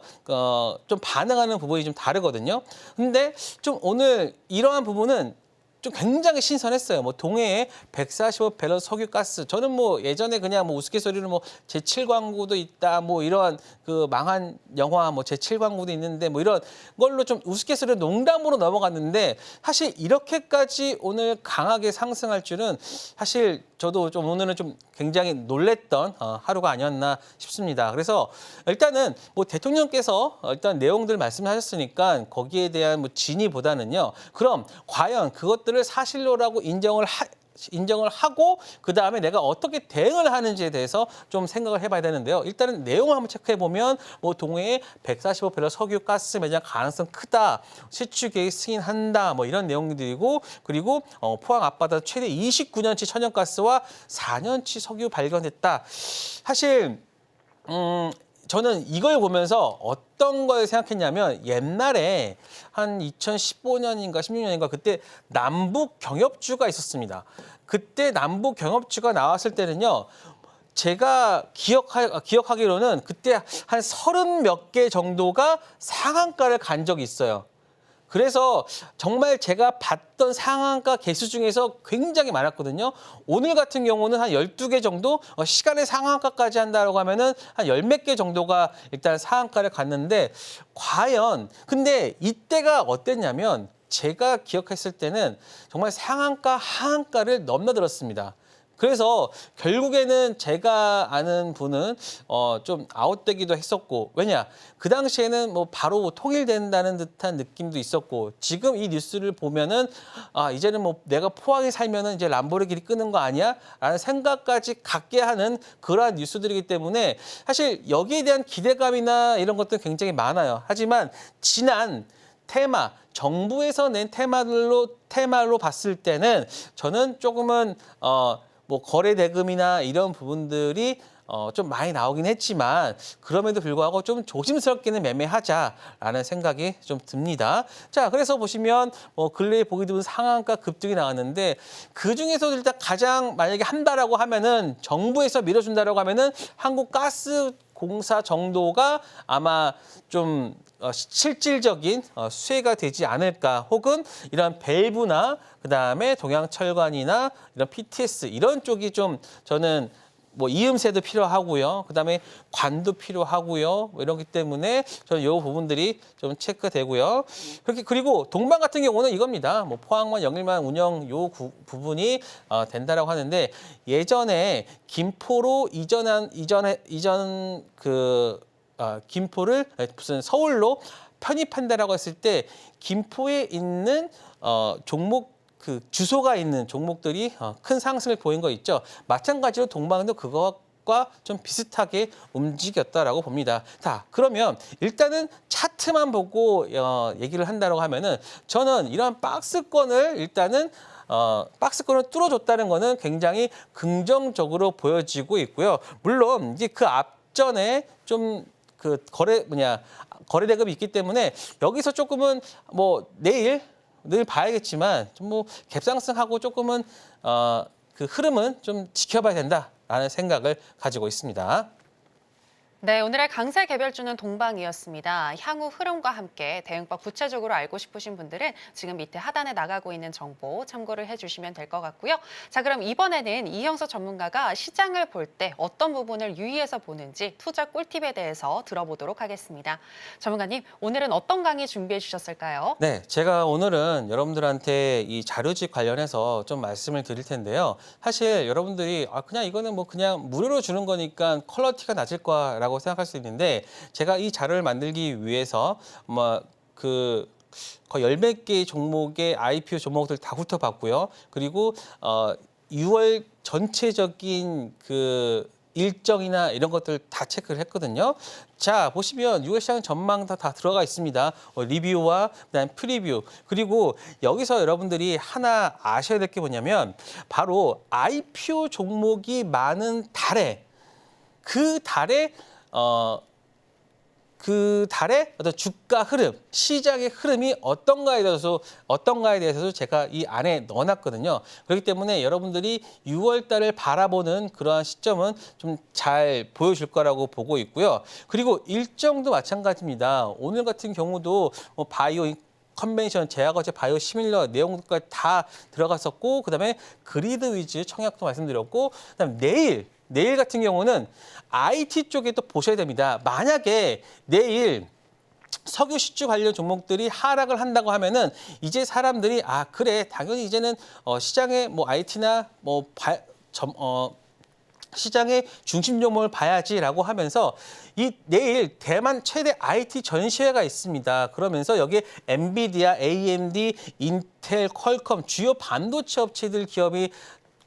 좀 반응하는 부분이 좀 다르거든요. 근데 좀 오늘 이러한 부분은 좀 굉장히 신선했어요. 뭐 동해에 145밸런 석유가스. 저는 뭐 예전에 그냥 뭐 우스갯소리로 뭐 제7광구도 있다. 뭐 이런 그 망한 영화 뭐 제7광구도 있는데 뭐 이런 걸로 좀 우스갯소리로 농담으로 넘어갔는데 사실 이렇게까지 오늘 강하게 상승할 줄은 사실 저도 좀 오늘은 좀 굉장히 놀랬던 하루가 아니었나 싶습니다. 그래서 일단은 뭐 대통령께서 일단 내용들 말씀하셨으니까 거기에 대한 뭐 진위보다는요. 그럼 과연 그것들을 사실로라고 인정을 하고 그다음에 내가 어떻게 대응을 하는지에 대해서 좀 생각을 해봐야 되는데요. 일단은 내용을 한번 체크해 보면 뭐 동해에 145밸런 석유 가스 매장 가능성 크다, 시추 계획 승인한다, 뭐 이런 내용들이고 그리고 포항 앞바다 최대 29년치 천연가스와 4년치 석유 발견했다. 사실 저는 이걸 보면서 어떤 걸 생각했냐면 옛날에 한 2015년인가 16년인가 그때 남북 경협주가 있었습니다. 그때 남북 경협주가 나왔을 때는요. 제가 기억하기로는 그때 한 30몇 개 정도가 상한가를 간 적이 있어요. 그래서 정말 제가 봤던 상한가 개수 중에서 굉장히 많았거든요. 오늘 같은 경우는 한 12개 정도 시간의 상한가까지 한다고 하면은 한 10몇 개 정도가 일단 상한가를 갔는데 과연 근데 이때가 어땠냐면 제가 기억했을 때는 정말 상한가 하한가를 넘나들었습니다. 그래서 결국에는 제가 아는 분은 좀 아웃되기도 했었고 왜냐 그 당시에는 뭐 바로 통일된다는 듯한 느낌도 있었고 지금 이 뉴스를 보면은 이제는 뭐 내가 포항에 살면은 이제 람보르기니 끄는 거 아니야? 라는 생각까지 갖게 하는 그러한 뉴스들이기 때문에 사실 여기에 대한 기대감이나 이런 것들은 굉장히 많아요. 하지만 지난 테마 정부에서 낸 테마로 봤을 때는 저는 조금은 뭐 거래 대금이나 이런 부분들이 좀 많이 나오긴 했지만 그럼에도 불구하고 좀 조심스럽게는 매매하자라는 생각이 좀 듭니다. 자, 그래서 보시면 근래에 보기 드문 상한가 급등이 나왔는데 그 중에서도 일단 가장 만약에 한다라고 하면은 정부에서 밀어준다라고 하면은 한국가스공사 정도가 아마 좀 실질적인 수혜가 되지 않을까 혹은 이런 밸브나 그다음에 동양철관이나 이런 PTS 이런 쪽이 좀 저는 뭐 이음새도 필요하고요. 그다음에 관도 필요하고요. 뭐 이렇기 때문에 저는 이 부분들이 좀 체크되고요. 그렇게 그리고 동방 같은 경우는 이겁니다. 뭐 포항만 영일만 운영 요 부분이 된다라고 하는데 예전에 김포로 김포를 무슨 서울로 편입한다라고 했을 때 김포에 있는 종목 그 주소가 있는 종목들이 큰 상승을 보인 거 있죠. 마찬가지로 동방도 그것과 좀 비슷하게 움직였다라고 봅니다. 자, 그러면 일단은 차트만 보고 얘기를 한다고 하면은 저는 이런 박스권을 일단은 박스권을 뚫어줬다는 거는 굉장히 긍정적으로 보여지고 있고요. 물론 이제 그 앞전에 좀 그 거래 대금이 있기 때문에 여기서 조금은 뭐 내일 봐야겠지만 좀 뭐 갭상승하고 조금은 그 흐름은 좀 지켜봐야 된다라는 생각을 가지고 있습니다. 네, 오늘의 강세 개별주는 동방이었습니다. 향후 흐름과 함께 대응법 구체적으로 알고 싶으신 분들은 지금 밑에 하단에 나가고 있는 정보 참고를 해주시면 될 것 같고요. 자, 그럼 이번에는 이형석 전문가가 시장을 볼 때 어떤 부분을 유의해서 보는지 투자 꿀팁에 대해서 들어보도록 하겠습니다. 전문가님, 오늘은 어떤 강의 준비해 주셨을까요? 네, 제가 오늘은 여러분들한테 이 자료집 관련해서 좀 말씀을 드릴 텐데요. 사실 여러분들이 그냥 이거는 뭐 그냥 무료로 주는 거니까 퀄리티가 낮을 거라고 생각할 수 있는데 제가 이 자료를 만들기 위해서 거의 10몇 개의 종목의 IPO 종목들 다 훑어봤고요. 그리고 6월 전체적인 그 일정이나 이런 것들 다 체크를 했거든요. 자, 보시면 6월 시장 전망 다 들어가 있습니다. 리뷰와 그다음 프리뷰. 그리고 여기서 여러분들이 하나 아셔야 될 게 뭐냐면 바로 IPO 종목이 많은 달에 그 달의 어떤 주가 흐름, 시장의 흐름이 어떤가에 대해서도 제가 이 안에 넣어놨거든요. 그렇기 때문에 여러분들이 6월 달을 바라보는 그러한 시점은 좀 잘 보여줄 거라고 보고 있고요. 그리고 일정도 마찬가지입니다. 오늘 같은 경우도 바이오 컨벤션, 제약어제, 바이오 시밀러 내용까지 다 들어갔었고, 그다음에 그리드 위즈 청약도 말씀드렸고, 그다음 내일 같은 경우는 IT 쪽에 또 보셔야 됩니다. 만약에 내일 석유 시추 관련 종목들이 하락을 한다고 하면은 이제 사람들이 그래 당연히 이제는 시장의 뭐 IT나 시장의 중심 종목을 봐야지라고 하면서 이 내일 대만 최대 IT 전시회가 있습니다. 그러면서 여기에 엔비디아, AMD, 인텔, 퀄컴 주요 반도체 업체들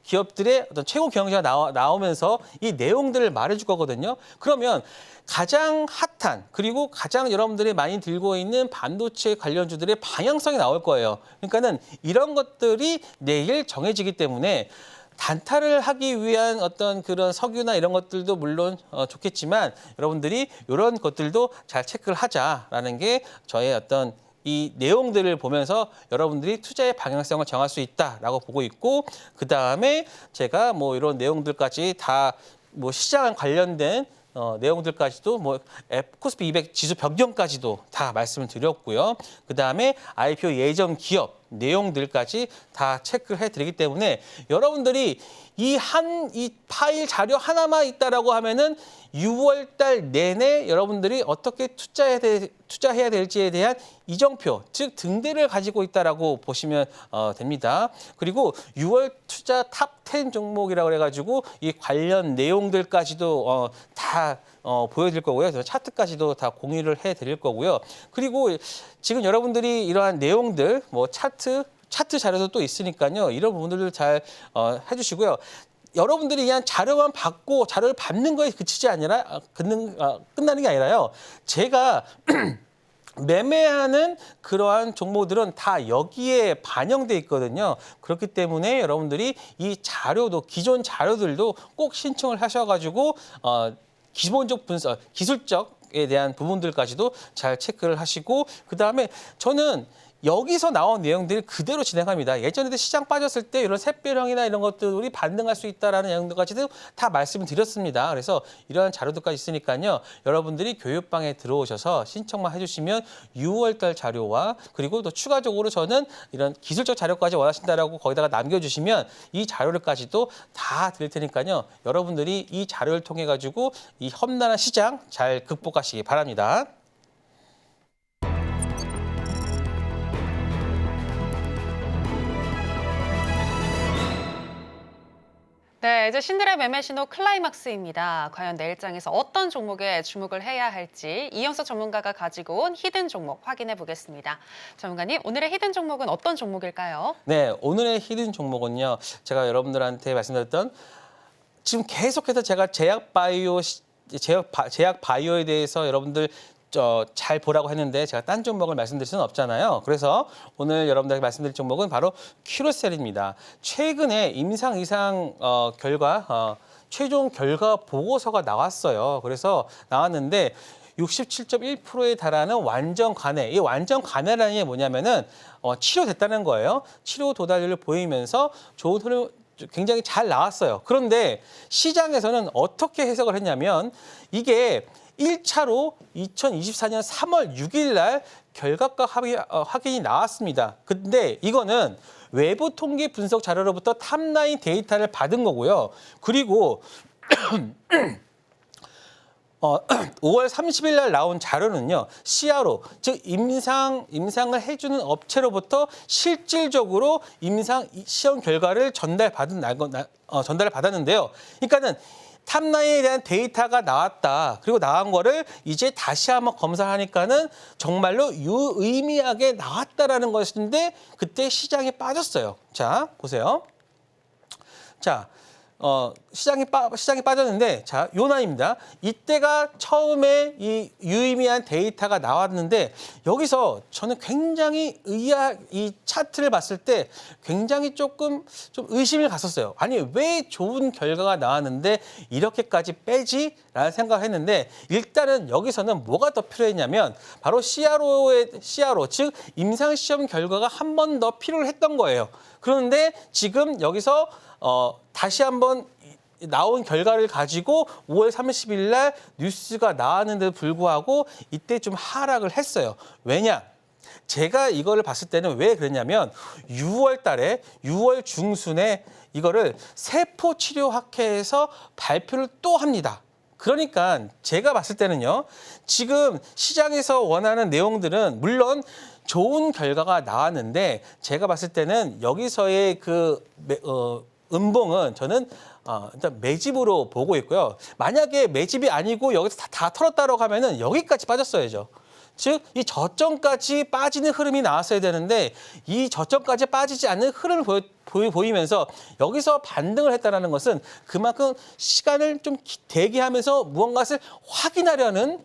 기업들의 어떤 최고 경영자가 나오면서 이 내용들을 말해줄 거거든요. 그러면 가장 핫한 그리고 가장 여러분들이 많이 들고 있는 반도체 관련주들의 방향성이 나올 거예요. 그러니까는 이런 것들이 내일 정해지기 때문에 단타를 하기 위한 어떤 그런 석유나 이런 것들도 물론 좋겠지만 여러분들이 이런 것들도 잘 체크를 하자라는 게 저의 어떤 이 내용들을 보면서 여러분들이 투자의 방향성을 정할 수 있다라고 보고 있고 그다음에 제가 뭐 이런 내용들까지 다 뭐 시장 관련된 내용들까지도 뭐 코스피 200 지수 변경까지도 다 말씀을 드렸고요. 그다음에 IPO 예정 기업 내용들까지 다 체크를 해드리기 때문에 여러분들이 이 파일 자료 하나만 있다라고 하면은 6월 달 내내 여러분들이 어떻게 투자해야 될지에 대한 이정표, 즉 등대를 가지고 있다라고 보시면 됩니다. 그리고 6월 투자 탑 10 종목이라고 해가지고 이 관련 내용들까지도 다 보여드릴 거고요. 그래서 차트까지도 다 공유를 해드릴 거고요. 그리고 지금 여러분들이 이러한 내용들, 뭐 차트 자료도 또 있으니까요. 이런 부분들을 잘 해주시고요. 여러분들이 그냥 자료만 받고 자료를 받는 거에 그치지 아니라 끝나는 게 아니라요. 제가 매매하는 그러한 종목들은 다 여기에 반영돼 있거든요. 그렇기 때문에 여러분들이 이 자료도 기존 자료들도 꼭 신청을 하셔가지고 기본적 분석, 기술적에 대한 부분들까지도 잘 체크를 하시고 그다음에 저는 여기서 나온 내용들을 그대로 진행합니다. 예전에도 시장 빠졌을 때 이런 샛별형이나 이런 것들이 반등할 수 있다라는 내용들까지도 다 말씀을 드렸습니다. 그래서 이러한 자료들까지 있으니까요. 여러분들이 교육방에 들어오셔서 신청만 해주시면 6월달 자료와 그리고 또 추가적으로 저는 이런 기술적 자료까지 원하신다라고 거기다가 남겨주시면 이 자료를까지도 다 드릴 테니까요. 여러분들이 이 자료를 통해 가지고 이 험난한 시장 잘 극복하시기 바랍니다. 네, 이제 신들의 매매 신호 클라이막스입니다. 과연 내일장에서 어떤 종목에 주목을 해야 할지 이영석 전문가가 가지고 온 히든 종목 확인해 보겠습니다. 전문가님, 오늘의 히든 종목은 어떤 종목일까요? 네, 오늘의 히든 종목은요. 제가 여러분들한테 말씀드렸던 지금 계속해서 제가 제약 바이오에 대해서 여러분들 잘 보라고 했는데 제가 딴 종목을 말씀드릴 수는 없잖아요. 그래서 오늘 여러분들에게 말씀드릴 종목은 바로 큐로셀입니다. 최근에 임상 이상 결과 최종 결과 보고서가 나왔어요. 그래서 나왔는데 67.1%에 달하는 완전 관해. 이 완전 관해라는 게 뭐냐면은 치료됐다는 거예요. 치료 도달률을 보이면서 좋은 흐름 굉장히 잘 나왔어요. 그런데 시장에서는 어떻게 해석을 했냐면 이게 1차로 2024년 3월 6일 날 결과가 확인이 나왔습니다. 근데 이거는 외부 통계 분석 자료로부터 탑라인 데이터를 받은 거고요. 그리고 5월 30일 날 나온 자료는요. CRO, 즉 임상을 해주는 업체로부터 실질적으로 임상 시험 결과를 전달을 받았는데요. 그러니까는 탑라인에 대한 데이터가 나왔다. 그리고 나온 거를 이제 다시 한번 검사하니까는 정말로 유의미하게 나왔다라는 것인데 그때 시장이 빠졌어요. 자, 보세요. 자, 시장이 빠졌는데, 자, 요날입니다. 이때가 처음에 이 유의미한 데이터가 나왔는데, 여기서 저는 굉장히 이 차트를 봤을 때 굉장히 좀 의심을 갔었어요. 아니, 왜 좋은 결과가 나왔는데 이렇게까지 빼지? 라는 생각을 했는데, 일단은 여기서는 뭐가 더 필요했냐면, 바로 CRO, 즉, 임상시험 결과가 한 번 더 필요를 했던 거예요. 그런데 지금 여기서 다시 한번 나온 결과를 가지고 5월 30일 날 뉴스가 나왔는데도 불구하고 이때 좀 하락을 했어요. 왜냐? 제가 이거를 봤을 때는 왜 그랬냐면 6월 중순에 이거를 세포치료학회에서 발표를 또 합니다. 그러니까 제가 봤을 때는요. 지금 시장에서 원하는 내용들은 물론 좋은 결과가 나왔는데 제가 봤을 때는 여기서의 음봉은 저는 일단 매집으로 보고 있고요. 만약에 매집이 아니고 여기서 다 털었다고 하면은 여기까지 빠졌어야죠. 즉, 이 저점까지 빠지는 흐름이 나왔어야 되는데 이 저점까지 빠지지 않는 흐름을 보이면서 여기서 반등을 했다는 것은 그만큼 시간을 좀 대기하면서 무언가를 확인하려는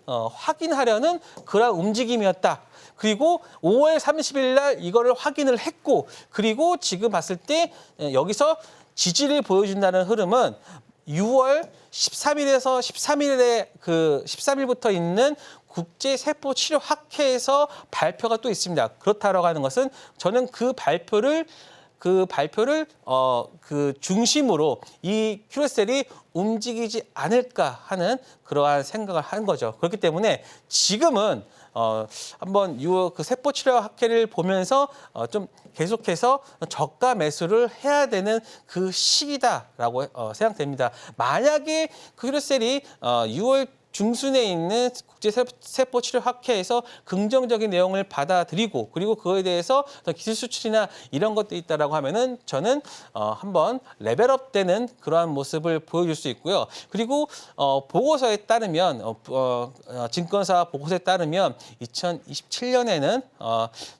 그런 움직임이었다. 그리고 5월 30일 날 이거를 확인을 했고 그리고 지금 봤을 때 여기서 지지를 보여준다는 흐름은 6월 13일에서 13일부터 있는 국제세포치료학회에서 발표가 또 있습니다. 그렇다라고 하는 것은 저는 그 발표를 중심으로 이 큐로셀이 움직이지 않을까 하는 그러한 생각을 한 거죠. 그렇기 때문에 지금은 한번 그 세포치료학회를 보면서 좀 계속해서 저가 매수를 해야 되는 그 시기다라고 생각됩니다. 만약에 그 큐로셀이 6월 중순에 있는 국제세포치료학회에서 긍정적인 내용을 받아들이고 그리고 그거에 대해서 기술 수출이나 이런 것도 있다라고 하면은 저는 한번 레벨업되는 그러한 모습을 보여줄 수 있고요. 그리고 보고서에 따르면 증권사 보고서에 따르면 2027년에는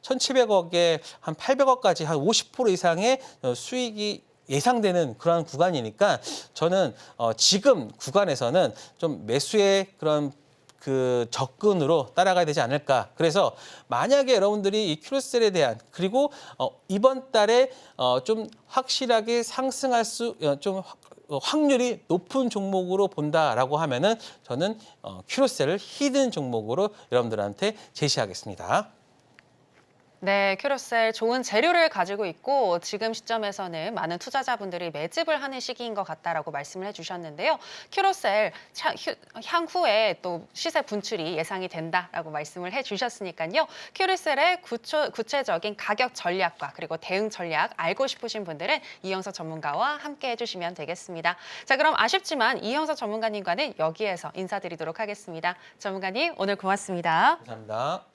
1,700억에 한 800억까지 한 50% 이상의 수익이 예상되는 그런 구간이니까 저는 지금 구간에서는 좀 매수의 그런 그 접근으로 따라가야 되지 않을까. 그래서 만약에 여러분들이 이 큐로셀에 대한 그리고 이번 달에 좀 확실하게 상승할 좀 확률이 높은 종목으로 본다라고 하면은 저는 큐로셀을 히든 종목으로 여러분들한테 제시하겠습니다. 네, 큐로셀 좋은 재료를 가지고 있고 지금 시점에서는 많은 투자자분들이 매집을 하는 시기인 것 같다라고 말씀을 해주셨는데요. 큐로셀 향후에 또 시세 분출이 예상이 된다라고 말씀을 해주셨으니까요. 큐로셀의 구체적인 가격 전략과 그리고 대응 전략 알고 싶으신 분들은 이영석 전문가와 함께 해주시면 되겠습니다. 자, 그럼 아쉽지만 이영석 전문가님과는 여기에서 인사드리도록 하겠습니다. 전문가님, 오늘 고맙습니다. 감사합니다.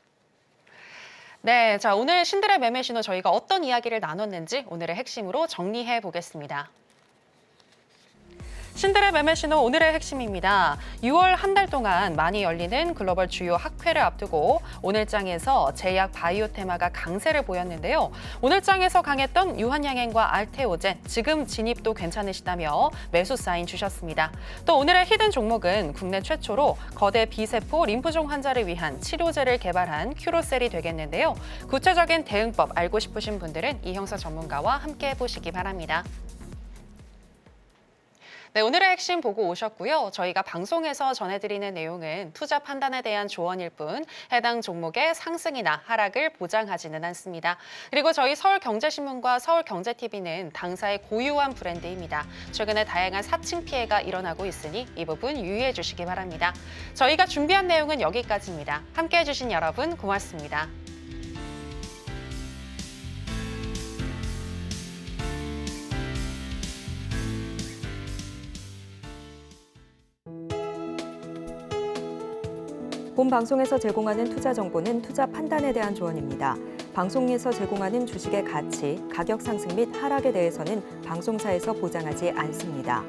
네, 자, 오늘 신들의 매매 신호 저희가 어떤 이야기를 나눴는지 오늘의 핵심으로 정리해 보겠습니다. 신들의 매매 신호 오늘의 핵심입니다. 6월 한 달 동안 많이 열리는 글로벌 주요 학회를 앞두고 오늘장에서 제약 바이오 테마가 강세를 보였는데요. 오늘장에서 강했던 유한양행과 알테오젠, 지금 진입도 괜찮으시다며 매수 사인 주셨습니다. 또 오늘의 히든 종목은 국내 최초로 거대 비세포 림프종 환자를 위한 치료제를 개발한 큐로셀이 되겠는데요. 구체적인 대응법 알고 싶으신 분들은 이형서 전문가와 함께 해보시기 바랍니다. 네, 오늘의 핵심 보고 오셨고요. 저희가 방송에서 전해드리는 내용은 투자 판단에 대한 조언일 뿐 해당 종목의 상승이나 하락을 보장하지는 않습니다. 그리고 저희 서울경제신문과 서울경제TV는 당사의 고유한 브랜드입니다. 최근에 다양한 사칭 피해가 일어나고 있으니 이 부분 유의해 주시기 바랍니다. 저희가 준비한 내용은 여기까지입니다. 함께해 주신 여러분 고맙습니다. 본 방송에서 제공하는 투자 정보는 투자 판단에 대한 조언입니다. 방송에서 제공하는 주식의 가치, 가격 상승 및 하락에 대해서는 방송사에서 보장하지 않습니다.